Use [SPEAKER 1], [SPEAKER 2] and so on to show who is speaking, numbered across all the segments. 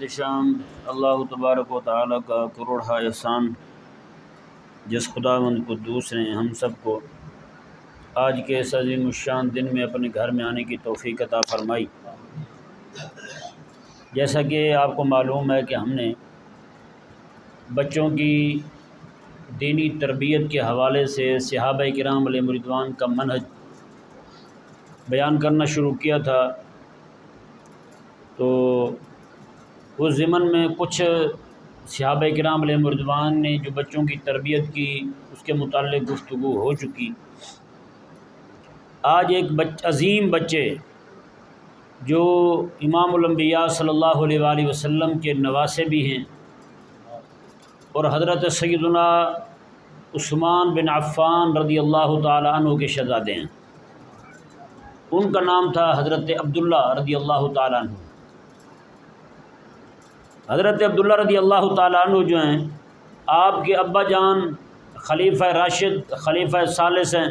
[SPEAKER 1] نہایت شان اللہ تبارک و تعالیٰ کا کروڑہ احسان جس خداوند قدوس نے ہم سب کو آج کے اس عظیم الشان دن میں اپنے گھر میں آنے کی توفیق عطا فرمائی۔ جیسا کہ آپ کو معلوم ہے کہ ہم نے بچوں کی دینی تربیت کے حوالے سے صحابہ کرام علیہ رضوان کا منہج بیان کرنا شروع کیا تھا، تو اس ضمن میں کچھ صحابہ کرام علیہ رضوان نے جو بچوں کی تربیت کی اس کے متعلق گفتگو ہو چکی۔ آج ایک عظیم بچے جو امام الانبیاء صلی اللہ علیہ وآلہ وسلم کے نواسے بھی ہیں اور حضرت سیدنا عثمان بن عفان رضی اللہ تعالی عنہ کے شہزادے ہیں، ان کا نام تھا حضرت عبداللہ رضی اللہ تعالی عنہ۔ حضرت عبداللہ رضی اللہ تعالی عنہ جو ہیں آپ کے ابا جان خلیفہ راشد خلیفہ ثالث ہیں،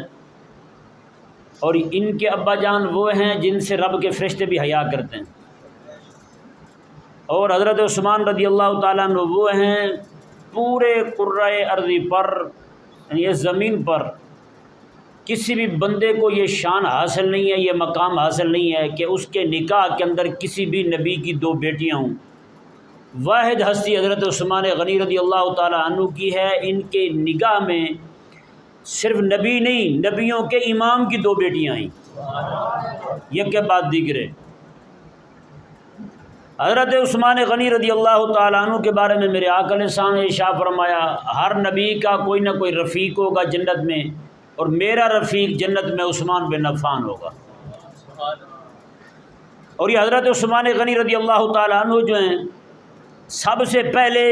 [SPEAKER 1] اور ان کے ابا جان وہ ہیں جن سے رب کے فرشتے بھی حیا کرتے ہیں، اور حضرت عثمان رضی اللہ تعالیٰ عنہ وہ ہیں پورے قرۂ ارضی پر، یعنی اس زمین پر کسی بھی بندے کو یہ شان حاصل نہیں ہے، یہ مقام حاصل نہیں ہے کہ اس کے نکاح کے اندر کسی بھی نبی کی دو بیٹیاں ہوں۔ واحد ہستی حضرت عثمان غنی رضی اللہ تعالیٰ عنہ کی ہے، ان کے نگاہ میں صرف نبی نہیں، نبیوں کے امام کی دو بیٹیاں ہیں، یہ کے بعد دیگرے۔ حضرت عثمان غنی رضی اللہ تعالیٰ عنہ کے بارے میں میرے آقا علیہ السلام نے ارشاد فرمایا، ہر نبی کا کوئی نہ کوئی رفیق ہوگا جنت میں، اور میرا رفیق جنت میں عثمان بن عفان ہوگا۔ اور یہ حضرت عثمان غنی رضی اللہ تعالیٰ عنہ جو ہیں سب سے پہلے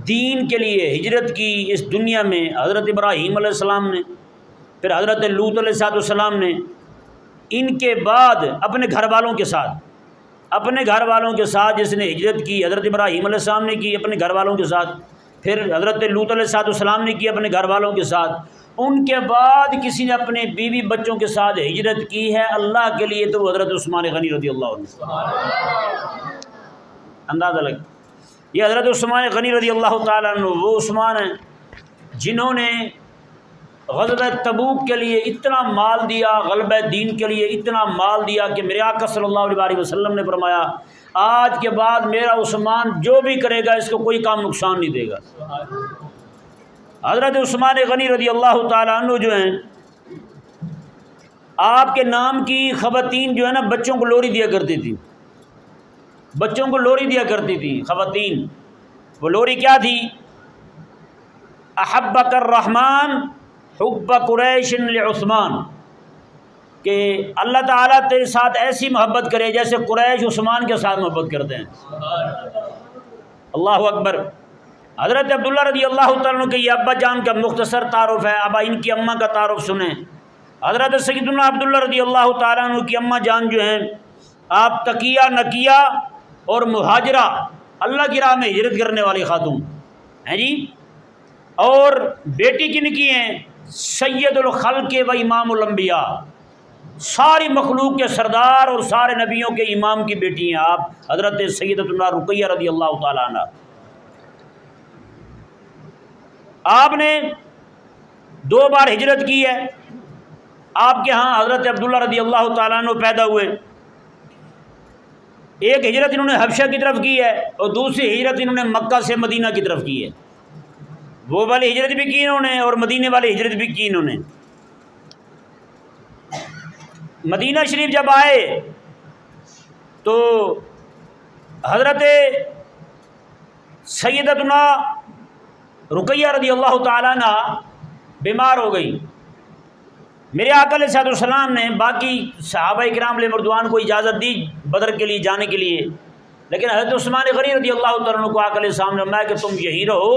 [SPEAKER 1] دین کے لیے ہجرت کی اس دنیا میں حضرت ابراہیم علیہ السلام نے، پھر حضرت لوط علیہ السلام نے، ان کے بعد اپنے گھر والوں کے ساتھ جس نے ہجرت کی حضرت ابراہیم علیہ السلام نے کی اپنے گھر والوں کے ساتھ، پھر حضرت لوط علیہ السلام نے کی اپنے گھر والوں کے ساتھ، ان کے بعد کسی نے اپنے بیوی بچوں کے ساتھ ہجرت کی ہے اللہ کے لیے تو وہ حضرت عثمان غنی رضی اللہ عنہ۔ اندازہ لگ، یہ حضرت عثمان غنی رضی اللہ تعالیٰ عنہ وہ عثمان ہیں جنہوں نے غزوہ تبوک کے لیے اتنا مال دیا، غلبہ دین کے لیے اتنا مال دیا کہ میرے آقا صلی اللہ علیہ وسلم نے فرمایا آج کے بعد میرا عثمان جو بھی کرے گا اس کو کوئی کام نقصان نہیں دے گا۔ حضرت عثمان غنی رضی اللہ تعالیٰ عنہ جو ہیں آپ کے نام کی خواتین جو ہے نا بچوں کو لوری دیا کرتی تھی، بچوں کو لوری دیا کرتی تھی خواتین۔ وہ لوری کیا تھی؟ احبک الرحمن حب قریش لعثمان، کہ اللہ تعالیٰ تیرے ساتھ ایسی محبت کرے جیسے قریش عثمان کے ساتھ محبت کرتے ہیں۔ اللہ اکبر۔ حضرت عبداللہ رضی اللہ تعالیٰ عنہ کے یہ ابا جان کا مختصر تعارف ہے، اب ان کی اماں کا تعارف سنیں۔ حضرت سیدنا عبداللہ رضی اللہ تعالیٰ عنہ کی اماں جان جو ہیں آپ تقیہ نقیہ اور مہاجرہ، اللہ کی راہ میں ہجرت کرنے والی خاتون ہیں جی، اور بیٹی کن کی ہیں؟ سید الخلق و امام الانبیاء، ساری مخلوق کے سردار اور سارے نبیوں کے امام کی بیٹی ہیں آپ، حضرت سیدتنا رقیہ رضی اللہ تعالیٰ عنہ۔ آپ نے 2 بار ہجرت کی ہے، آپ کے ہاں حضرت عبداللہ رضی اللہ تعالیٰ عنہ پیدا ہوئے۔ ایک ہجرت انہوں نے حبشہ کی طرف کی ہے اور دوسری ہجرت انہوں نے مکہ سے مدینہ کی طرف کی ہے۔ وہ والی ہجرت بھی کی انہوں نے اور مدینے والی ہجرت بھی کی انہوں نے۔ مدینہ شریف جب آئے تو حضرت سیدتنا رقیہ رضی اللہ تعالیٰ عنہ بیمار ہو گئی۔ میرے آقا علیہ السلام نے باقی صحابہ کرام علیہ رضوان کو اجازت دی بدر کے لیے جانے کے لیے، لیکن حضرت عثمان غنی رضی اللہ تعالیٰ عنہ کو آقا علیہ السلام نے فرمایا کہ تم یہی رہو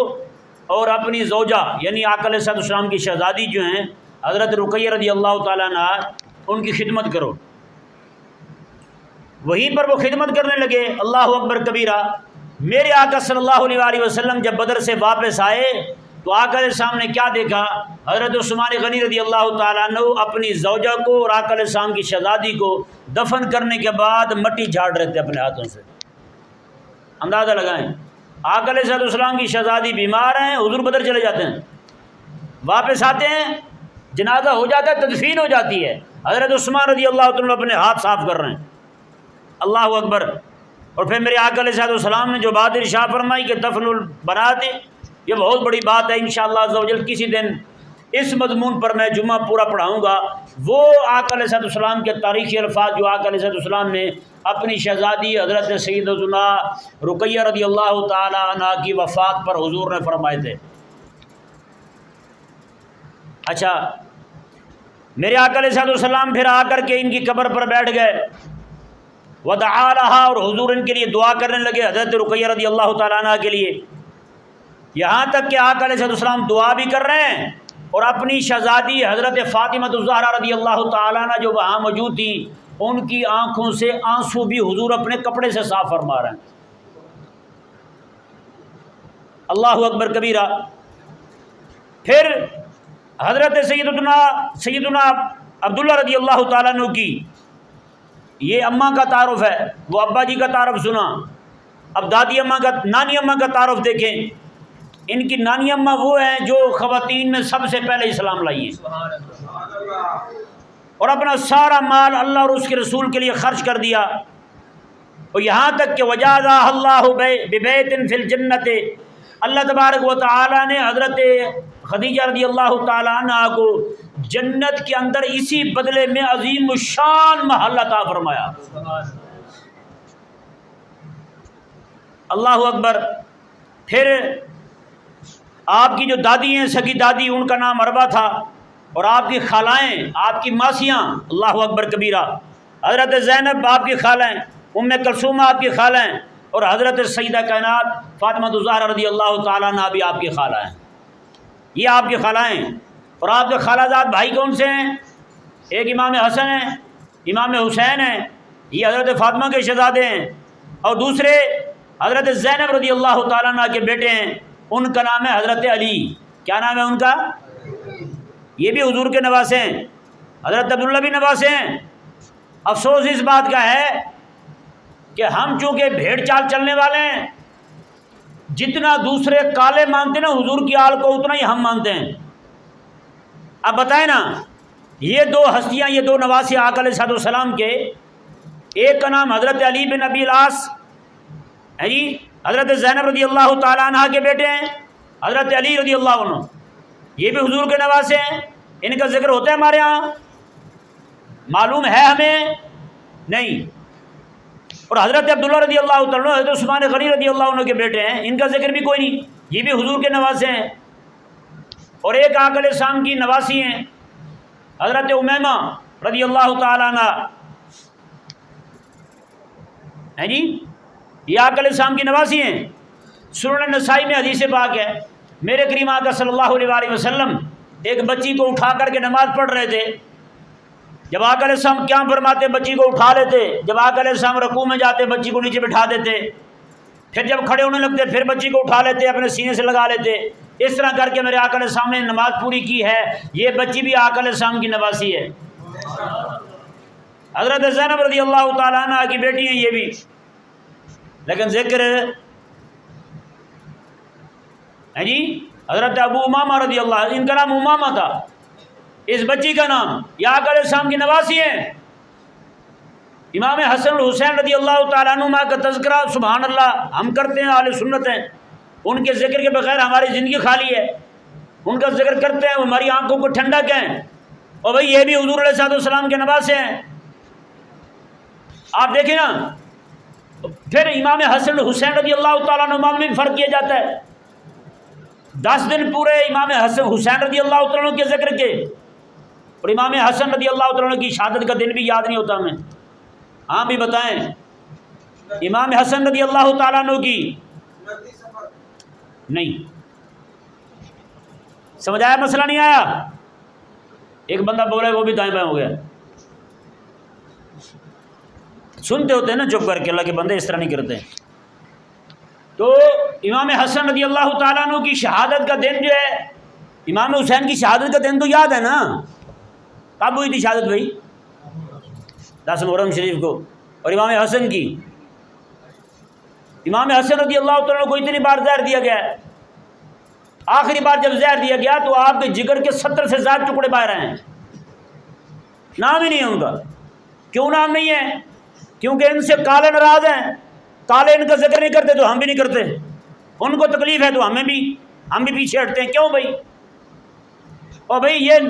[SPEAKER 1] اور اپنی زوجہ یعنی آقا علیہ السلام کی شہزادی جو ہیں حضرت رقیہ رضی اللہ تعالیٰ عنہ ان کی خدمت کرو۔ وہیں پر وہ خدمت کرنے لگے۔ اللہ اکبر کبیرہ۔ میرے آقا صلی اللہ علیہ وسلم جب بدر سے واپس آئے تو آقا علیہ السلام نے کیا دیکھا؟ حضرت عثمان غنی رضی اللہ تعالیٰ عنہ اپنی زوجہ کو اور آقا علیہ السلام کی شہزادی کو دفن کرنے کے بعد مٹی جھاڑ رہے تھے اپنے ہاتھوں سے۔ اندازہ لگائیں، آقا علیہ السلام کی شہزادی بیمار ہیں، حضور بدر چلے جاتے ہیں، واپس آتے ہیں، جنازہ ہو جاتا ہے، تدفین ہو جاتی ہے، حضرت عثمان رضی اللہ عنہ اپنے ہاتھ صاف کر رہے ہیں، اللہ اکبر۔ اور پھر میرے آقا علیہ السلام نے جو بات ارشاد فرمائی کہ دفن البنات، یہ بہت بڑی بات ہے، انشاءاللہ عز و جل کسی دن اس مضمون پر میں جمعہ پورا پڑھاؤں گا۔ وہ آقا علیہ السلام کے تاریخی الفاظ جو آقا علیہ السلام نے اپنی شہزادی حضرت سیدتنا رقیہ رضی اللہ تعالی عنہ کی وفات پر حضور نے فرمائے تھے۔ اچھا، میرے آقا علیہ السلام پھر آ کر کے ان کی قبر پر بیٹھ گئے، ودعا لہا، اور حضور ان کے لیے دعا کرنے لگے حضرت رقیہ رضی اللہ تعالیٰ عنہ کے لیے، یہاں تک کہ آقا علیہ السلام دعا بھی کر رہے ہیں اور اپنی شہزادی حضرت فاطمہ الزہرا رضی اللہ تعالیٰ عنہ جو وہاں موجود تھی، ان کی آنکھوں سے آنسو بھی حضور اپنے کپڑے سے صاف فرما رہے ہیں۔ اللہ اکبر کبیرہ۔ پھر حضرت سیدنا عبداللہ رضی اللہ تعالیٰ عنہ کی یہ اماں کا تعارف ہے، وہ ابا جی کا تعارف سنا، اب دادی اماں کا، نانی اماں کا تعارف دیکھیں۔ ان کی نانی اماں وہ ہیں جو خواتین میں سب سے پہلے اسلام لائی ہیں اور اپنا سارا مال اللہ اور اس کے رسول کے لیے خرچ کر دیا، اور یہاں تک کہ وجازہ اللہ ببیت فی الجنت، اللہ تبارک و تعالی نے حضرت خدیجہ رضی اللہ تعالی عنہ کو جنت کے اندر اسی بدلے میں عظیم الشان محل عطا فرمایا۔ اللہ اکبر۔ پھر آپ کی جو دادی ہیں، سگی دادی، ان کا نام عربہ تھا، اور آپ کی خالائیں، آپ کی ماسیاں، اللہ اکبر کبیرہ، حضرت زینب آپ کی خالائیں، ام کلثوم آپ کی خالائیں، اور حضرت سیدہ کائنات فاطمہ الزہرا رضی اللہ تعالیٰ عنہ بھی آپ کی خالائیں۔ یہ آپ کی خالائیں، اور آپ کے خالہ زاد بھائی کون سے ہیں؟ ایک امام حسن ہیں، امام حسین ہیں، یہ حضرت فاطمہ کے شہزادے ہیں، اور دوسرے حضرت زینب رضی اللہ تعالیٰ عنہ کے بیٹے ہیں، ان کا نام ہے حضرت علی۔ کیا نام ہے ان کا؟ یہ بھی حضور کے نواسے ہیں، حضرت عبداللہ بھی نواسے ہیں۔ افسوس اس بات کا ہے کہ ہم چونکہ بھیڑ چال چلنے والے ہیں، جتنا دوسرے کالے مانتے ہیں نا حضور کی آل کو، اتنا ہی ہم مانتے ہیں۔ اب بتائیں نا، یہ دو ہستیاں، یہ دو نواسے آقا علیہ السلام کے، ایک کا نام حضرت علی بن ابی العاص ہے جی، حضرت زینب رضی اللہ تعالیٰ عنہ کے بیٹے ہیں، حضرت علی رضی اللہ عنہ، یہ بھی حضور کے نواسے ہیں۔ ان کا ذکر ہوتا ہے ہمارے ہاں؟ معلوم ہے ہمیں؟ نہیں۔ اور حضرت عبداللہ رضی اللہ تعالیٰ عنہ، حضرت عثمان غنی رضی اللہ عنہ کے بیٹے ہیں، ان کا ذکر بھی کوئی نہیں، یہ بھی حضور کے نواسے ہیں۔ اور ایک آقا علیہ السلام کی نواسی ہیں، حضرت امیمہ رضی اللہ تعالیٰ عنہ ہے جی، یہ آقا علیہ السلام کی نواسی ہیں۔ سنن نسائی میں حدیث پاک ہے، میرے کریم آقا صلی اللہ علیہ وسلم ایک بچی کو اٹھا کر کے نماز پڑھ رہے تھے، جب آقا علیہ السلام قیام فرماتے بچی کو اٹھا لیتے، جب آقا علیہ السلام رکوع میں جاتے بچی کو نیچے بٹھا دیتے، پھر جب کھڑے ہونے لگتے پھر بچی کو اٹھا لیتے، اپنے سینے سے لگا لیتے، اس طرح کر کے میرے آقا علیہ السلام نے نماز پوری کی ہے۔ یہ بچی بھی آقا علیہ السلام کی نواسی ہے، حضرت زینب رضی اللہ تعالیٰ عنہ کی بیٹی ہیں یہ بھی۔ لیکن ذکر ہے جی حضرت ابو امامہ رضی اللہ، ان کا نام امامہ تھا، اس بچی کا نام، یہ آقا علیہ السلام کی نواسی ہیں۔ امام حسن الحسین رضی اللہ تعالیٰ عنہ کا تذکرہ سبحان اللہ ہم کرتے ہیں، اہل سنت ہیں، ان کے ذکر کے بغیر ہماری زندگی خالی ہے، ان کا ذکر کرتے ہیں، ہماری آنکھوں کو ٹھنڈک ہے۔ اور بھائی یہ بھی حضور علیہ السلام کے نواسے ہیں۔ آپ دیکھیں نا، پھر امام حسن حسین رضی اللہ تعالیٰ عنہ میں بھی فرق کیا جاتا ہے۔ 10 دن پورے امام حسین رضی اللہ تعالیٰ عنہ کے ذکر کے، اور امام حسن رضی اللہ تعالیٰ عنہ کی شہادت کا دن بھی یاد نہیں ہوتا ہمیں۔ ہاں بھی بتائیں، امام حسن رضی اللہ تعالیٰ عنہ کی نہیں سمجھ آیا؟ مسئلہ نہیں آیا؟ ایک بندہ بول رہا ہے وہ بھی دائیں بائیں ہو گیا۔ سنتے ہوتے ہیں نا چپ کر کے، اللہ کے بندے اس طرح نہیں کرتے۔ تو امام حسن رضی اللہ تعالیٰ عنہ کی شہادت کا دن جو ہے، امام حسین کی شہادت کا دن تو یاد ہے نا، کب ہوئی تھی شہادت بھائی؟ 10 محرم شریف کو، اور امام حسن کی امام حسن رضی اللہ تعالیٰ کو اتنی بار زہر دیا گیا ہے، آخری بار جب زہر دیا گیا تو آپ کے جگر کے 70 سے زیادہ ٹکڑے باہر ہیں، نام ہی نہیں ہے ان کا۔ کیوں نام نہیں ہے؟ کیونکہ ان سے کالے ناراض ہیں، کالے ان کا ذکر نہیں کرتے تو ہم بھی نہیں کرتے، ان کو تکلیف ہے تو ہم بھی پیچھے ہٹتے ہیں۔ کیوں بھائی؟ اور بھائی یہ،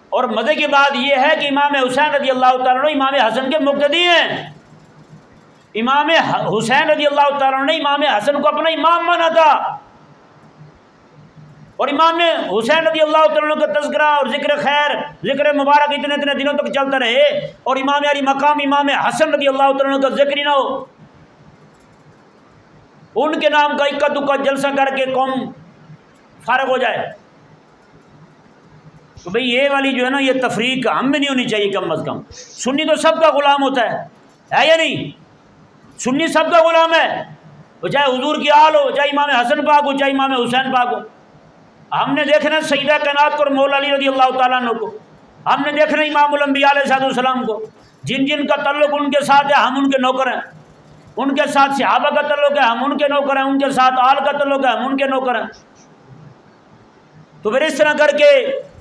[SPEAKER 1] اور مزے کی بات یہ ہے کہ امام حسین رضی اللہ تعالیٰ عنہ امام حسن کے مقتدی ہیں۔ امام حسین رضی اللہ تعالیٰ عنہ نے امام حسن کو اپنا امام مانا تھا، اور امام حسین رضی اللہ تعالیٰ عنہ کا تذکرہ اور ذکر خیر، ذکر مبارک اتنے دنوں تک چلتا رہے اور امام علی مقام امام حسن رضی اللہ تعالیٰ عنہ کا ذکر ہی نہ ہو، ان کے نام کا اکا دکا جلسہ کر کے قوم فارغ ہو جائے۔ تو بھئی یہ والی جو ہے نا، یہ تفریق ہم میں نہیں ہونی چاہیے کم از کم۔ سنی تو سب کا غلام ہوتا ہے یا نہیں؟ سنی سب کا غلام ہے، وہ چاہے حضور کی آل ہو، چاہے امام حسن پاک ہو، چاہے امام حسین پاک ہو۔ ہم نے دیکھنا سیدہ کائنات کو اور مولا علی رضی اللہ تعالیٰ عنہ کو، ہم نے دیکھنا امام الانبیاء علیہ السلام کو، جن جن کا تعلق ان کے ساتھ ہے ہم ان کے نوکر ہیں، ان کے ساتھ صحابہ کا تعلق ہے ہم ان کے نوکر ہیں، ان کے ساتھ آل کا تعلق ہے ہم ان کے نوکر ہیں۔ تو پھر اس طرح کر کے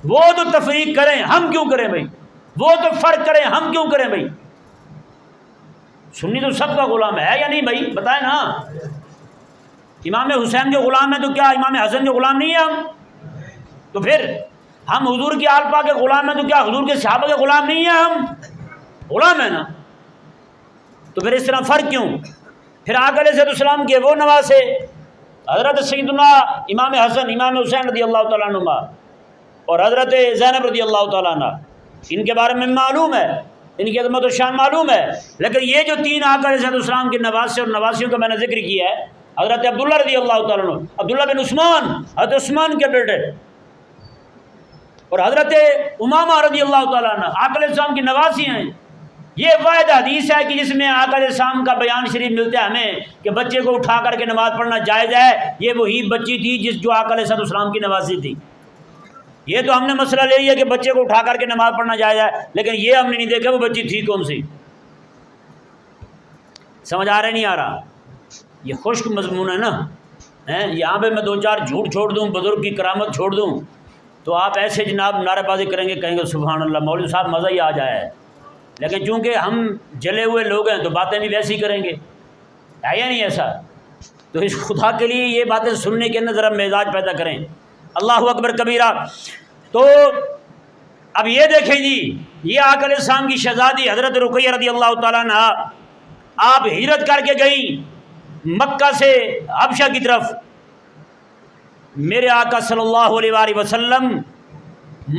[SPEAKER 1] وہ تو تفریق کریں ہم کیوں کریں بھائی، وہ تو فرق کریں ہم کیوں کریں بھائی؟ سنی تو سب کا غلام ہے یا نہیں بھائی؟ بتائیں نا۔ امام حسین جو غلام ہے تو کیا امام حسن جو غلام نہیں ہے ہم؟ تو پھر ہم حضور کی آل پاک کے غلام ہیں تو کیا حضور کے صحابہ کے غلام نہیں ہیں؟ ہم غلام ہیں نا۔ تو پھر اس طرح فرق کیوں؟ پھر آقا علیہ السلام کے وہ نواسے حضرت سیدنا امام حسن امام حسین رضی اللہ تعالیٰ عنہ اور حضرت زینب رضی اللہ تعالیٰ عنہ، ان کے بارے میں معلوم ہے، ان کی عظمت و شان معلوم ہے، لیکن یہ جو تین آقا علیہ السلام کے نواسے اور نواسیوں کا میں نے ذکر کیا ہے، حضرت عبداللہ رضی اللہ تعالیٰ عنہ، عبداللہ بن عثمان، حضرت عثمان کے بیٹے، اور حضرت امامہ رضی اللہ تعالیٰ عنہ آقا علیہ السلام کی نواسی ہیں۔ یہ واحد حدیث ہے کہ جس میں آقا علیہ السلام کا بیان شریف ملتا ہے ہمیں کہ بچے کو اٹھا کر کے نماز پڑھنا جائز ہے۔ یہ وہی بچی تھی جو آقا علیہ السلام کی نواسی تھی۔ یہ تو ہم نے مسئلہ لے لیا کہ بچے کو اٹھا کر کے نماز پڑھنا جائز ہے، لیکن یہ ہم نے نہیں دیکھا وہ بچی تھی کون سی۔ سمجھ آ رہا نہیں آ رہا؟ یہ خشک مضمون ہے نا۔ یہاں پہ میں دو چار جھوٹ چھوڑ دوں، بزرگ کی کرامت چھوڑ دوں تو آپ ایسے جناب نعرے بازی کریں گے، کہیں گے سبحان اللہ مولوی صاحب مزہ ہی آ جائے، لیکن چونکہ ہم جلے ہوئے لوگ ہیں تو باتیں بھی ویسی کریں گے، ہے یا نہیں ایسا؟ تو اس خدا کے لیے یہ باتیں سننے کے اندر ذرا مزاج پیدا کریں۔ اللہ اکبر کبیرہ۔ تو اب یہ دیکھیں جی، یہ آقا علیہ السلام کی شہزادی حضرت رقیہ رضی اللہ تعالیٰ عنہ آپ ہجرت کر کے گئیں مکہ سے حبشہ کی طرف۔ میرے آقا صلی اللہ علیہ وآلہ وسلم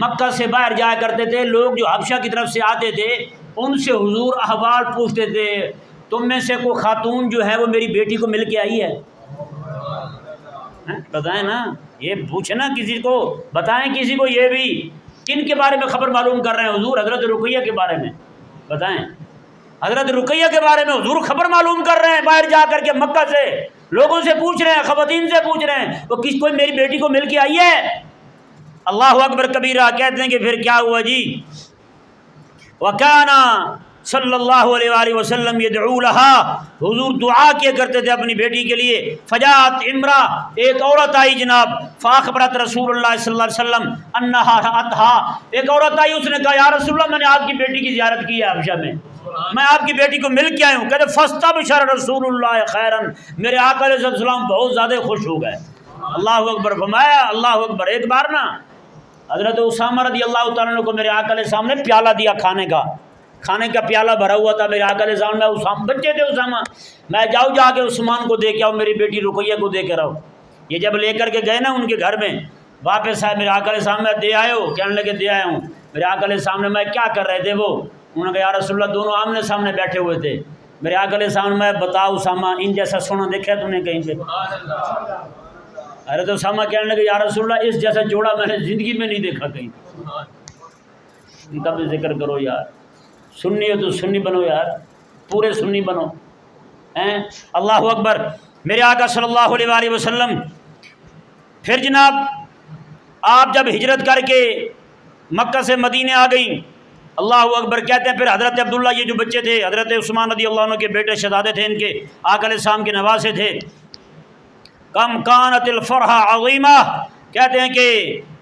[SPEAKER 1] مکہ سے باہر جایا کرتے تھے، لوگ جو حبشہ کی طرف سے آتے تھے ان سے حضور احوال پوچھتے تھے، تم میں سے کوئی خاتون جو ہے وہ میری بیٹی کو مل کے آئی ہے؟ بتائیں نا، یہ پوچھنا کسی کو، بتائیں کسی کو یہ بھی کن کے بارے میں خبر معلوم کر رہے ہیں حضور؟ حضرت رقیہ کے بارے میں بتائیں، حضرت رقیہ کے بارے میں حضور خبر معلوم کر رہے ہیں، باہر جا کر کے مکہ سے لوگوں سے پوچھ رہے ہیں، خواتین سے پوچھ رہے ہیں وہ کوئی میری بیٹی کو مل کے آئی ہے؟ اللہ اکبر کبیرہ۔ کہتے ہیں کہ پھر کیا ہوا جی؟ وَكَانَ صلی اللہ علیہ وآلہ وسلم يدعو لها، حضور دعا کیا کرتے تھے اپنی بیٹی کے لیے۔ فجاءت امرا، ایک عورت آئی جناب، فاخبرت رسول اللہ صلی اللہ علیہ وسلم انہا رأتہا، ایک عورت آئی، اس نے کہا یا رسول اللہ میں نے آپ کی بیٹی کی زیارت کی ہے حبشہ میں، میں آپ کی بیٹی کو مل کے آیا ہوں۔ کہتے فاستبشر رسول اللہ خیرا، میرے آقا علیہ السلام بہت زیادہ خوش ہو گئے۔ اللہ اکبر فرمایا، اللہ اکبر۔ ایک بار نا حضرت اسامہ رضی اللہ تعالیٰ عنہ کو میرے آقا علیہ السلام نے پیالہ دیا، کھانے کا پیالہ بھرا ہوا تھا میرے آقا علیہ السلام میں، اسامہ بچے تھے، اسامہ میں جاؤ جا کے عثمان کو دے کے آؤ، میری بیٹی رقیہ کو دے کے رہو۔ یہ جب لے کر کے گئے نا ان کے گھر میں، واپس آئے، میرے آقا علیہ السلام میں دے آئے ہو؟ کہنے لگے دے آیا ہوں۔ میرے آقا علیہ السلام نے میں کیا کر رہے تھے وہ؟ انہوں نے کہا یا رسول اللہ دونوں آمنے سامنے بیٹھے ہوئے تھے۔ میرے آقا علیہ السلام میں بتاؤ اسامہ ان جیسا سونا دیکھا تم نے کہیں پہ؟ حضرت اسامہ کہنے لگے یا رسول اللہ اس جیسا جوڑا میں نے زندگی میں نہیں دیکھا کہیں۔ ان کا بھی ذکر کرو یار، سنی ہو تو سنی بنو یار، پورے سنی بنو ہیں۔ اللہ اکبر۔ میرے آقا صلی اللہ علیہ وآلہ وسلم پھر جناب آپ جب ہجرت کر کے مکہ سے مدینے آ گئیں اللہ اکبر کہتے ہیں پھر حضرت عبداللہ یہ جو بچے تھے حضرت عثمان رضی اللہ عنہ کے بیٹے شہزادے تھے، ان کے آقا علیہ السلام کے نواسے تھے، کم کانت الفرحہ عظیمہ، کہتے ہیں کہ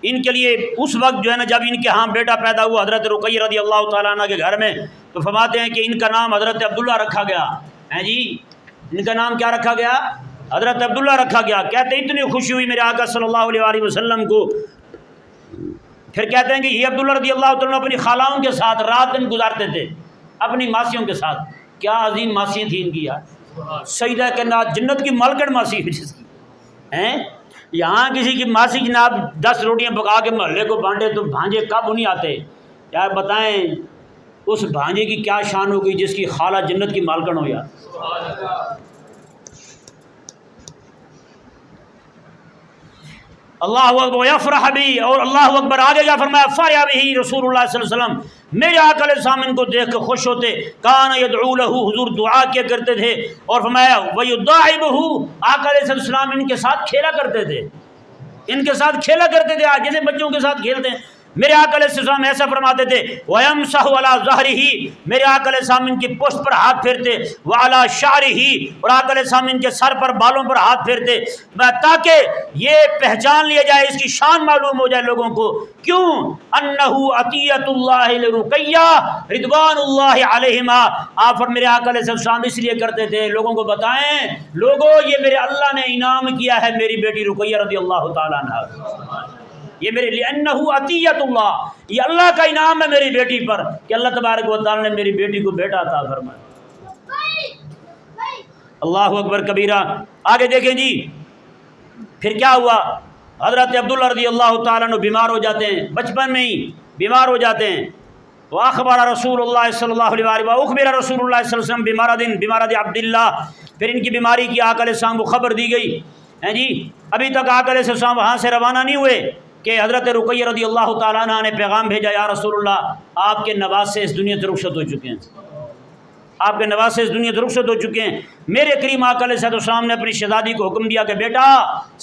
[SPEAKER 1] ان کے لیے اس وقت جو ہے نا جب ان کے ہاں بیٹا پیدا ہوا حضرت رقیہ رضی اللہ تعالیٰ عنہ کے گھر میں، تو فرماتے ہیں کہ ان کا نام حضرت عبداللہ رکھا گیا ہے جی، ان کا نام کیا رکھا گیا؟ حضرت عبداللہ رکھا گیا۔ کہتے ہیں اتنی خوشی ہوئی میرے آقا صلی اللہ علیہ وآلہ وسلم کو، پھر کہتے ہیں کہ یہ عبداللہ رضی اللہ تعالیٰ اپنی خالاؤں کے ساتھ رات دن گزارتے تھے، اپنی ماسیوں کے ساتھ۔ کیا عظیم ماسیاں تھیں ان کی یار، سیدہ کائنات جنت کی مالکڑ ماسی ہوئی جس کی ہیں۔ یہاں کسی کی ماسی جناب 10 روٹیاں پکا کے محلے کو بانٹے تو بھانجے کب نہیں آتے؟ یار بتائیں اس بھانجے کی کیا شان ہو گئی جس کی خالہ جنت کی مالکن ہو یار۔ اللہ اکبر یفرح بھی، اور اللہ اکبر آگے کیا فرمایا؟ فرح بھی رسول اللہ صلی اللہ علیہ وسلم، میرے آقا علیہ السلام ان کو دیکھ کے خوش ہوتے، کان یدعو لہ، حضور دعا کیا کرتے تھے، اور فرمایا ویداعبہ، آقا علیہ السلام ان کے ساتھ کھیلا کرتے تھے، ان کے ساتھ کھیلا کرتے تھے جیسے بچوں کے ساتھ کھیلتے ہیں۔ میرے آقا علیہ السلام ایسا فرماتے تھے وَيَمْسَحُ عَلَىٰ ظَهْرِهِ، میرے آقا علیہ السلام ان کی پشت پر ہاتھ پھیرتے، وَعَلَىٰ شَعْرِهِ، اور آقا علیہ السلام ان کے سر پر بالوں پر ہاتھ پھیرتے، تاکہ یہ پہچان لیا جائے، اس کی شان معلوم ہو جائے لوگوں کو۔ کیوں؟ أَنَّهُ عَطِيَّةُ اللَّهِ لِرُقَيَّةَ رضوان اللہ علیہما، آپ اور میرے آقا علیہ السلام اس لیے کرتے تھے لوگوں کو بتائیں، لوگوں یہ میرے اللہ نے انعام کیا ہے میری بیٹی رقیہ رضی اللہ تعالیٰ عنہ، یہ میرے لیے انہو عطیت اللہ، یہ اللہ کا انعام ہے میری بیٹی پر کہ اللہ تبارک و تعالی نے میری بیٹی کو بیٹا عطا فرمایا۔ اللہ اکبر کبیرہ۔ آگے دیکھیں جی پھر کیا ہوا؟ حضرت عبداللہ رضی اللہ تعالیٰ عنہ بیمار ہو جاتے ہیں، بچپن میں ہی بیمار ہو جاتے ہیں۔ وَأَخْبَرَ رسول اللہ صلی اللہ علیہ وآلہ وَأُخْبِرَ رسول اللہ صلی اللہ علیہ وسلم بِمَرَضِ عبداللہ، پھر ان کی بیماری کی آقا علیہ السلام کو خبر دی گئی ہے جی۔ ابھی تک آقا علیہ السلام وہاں سے روانہ نہیں ہوئے کہ حضرت رقیہ رضی اللہ تعالیٰ عنہ نے پیغام بھیجا، یا رسول اللہ آپ کے نواسے اس دنیا سے رخصت ہو چکے ہیں، آپ کے نواسے اس دنیا سے رخصت ہو چکے ہیں۔ میرے کریم آقا علیہ السلام نے اپنی شہزادی کو حکم دیا کہ بیٹا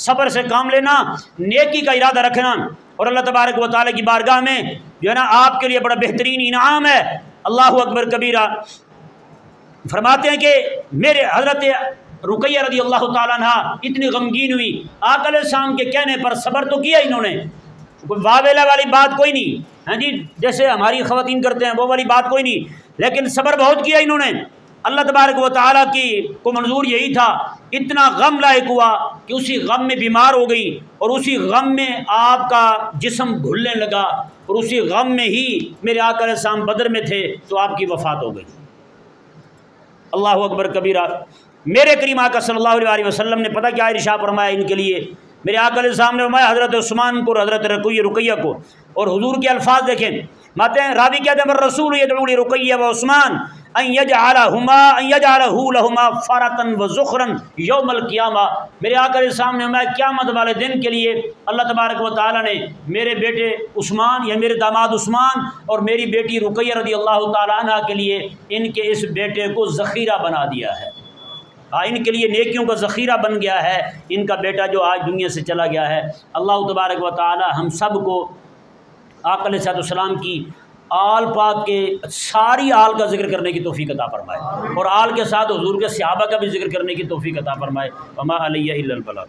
[SPEAKER 1] صبر سے کام لینا، نیکی کا ارادہ رکھنا، اور اللہ تبارک و تعالیٰ کی بارگاہ میں جو ہے نا آپ کے لیے بڑا بہترین انعام ہے۔ اللہ اکبر کبیرہ۔ فرماتے ہیں کہ میرے حضرت رقیہ رضی اللہ تعالیٰ عنہ اتنی غمگین ہوئی، آقا علیہ السلام کے کہنے پر صبر تو کیا انہوں نے، کوئی واویلا والی بات کوئی نہیں ہاں جی جیسے ہماری خواتین کرتے ہیں وہ والی بات کوئی نہیں، لیکن صبر بہت کیا انہوں نے۔ اللہ تبارک و تعالیٰ کی کو منظور یہی تھا، اتنا غم لاحق ہوا کہ اسی غم میں بیمار ہو گئی، اور اسی غم میں آپ کا جسم گھلنے لگا، اور اسی غم میں ہی میرے آقا علیہ السلام بدر میں تھے تو آپ کی وفات ہو گئی۔ اللہ اکبر کبیرہ۔ میرے کریم آقا صلی اللہ علیہ وسلم نے پتہ کیا ارشاد فرمایا ان کے لیے؟ میرے آقا علیہ السلام نے فرمایا حضرت عثمان کو اور حضرت رقیہ کو، اور حضور کے الفاظ دیکھیں، ماتے ہیں راوی کہتے ہیں رسول یدعو لرقیہ و عثمان ان یجعلہ لہما فرطا و ذخرا یوم القیامہ۔ میرے آقا علیہ السلام نے فرمایا قیامت والے دن کے لیے اللہ تبارک و تعالیٰ نے میرے بیٹے عثمان یا میرے داماد عثمان اور میری بیٹی رقیہ رضی اللہ تعالیٰ عنہ کے لیے ان کے اس بیٹے کو ذخیرہ بنا دیا ہے، ان کے لیے نیکیوں کا ذخیرہ بن گیا ہے ان کا بیٹا جو آج دنیا سے چلا گیا ہے۔ اللہ تبارک و تعالی ہم سب کو آقا علیہ السلام کی آل پاک کے ساری آل کا ذکر کرنے کی توفیق عطا فرمائے، اور آل کے ساتھ حضور کے صحابہ کا بھی ذکر کرنے کی توفیق عطا فرمائے۔ وما علیہ الا البلاغ۔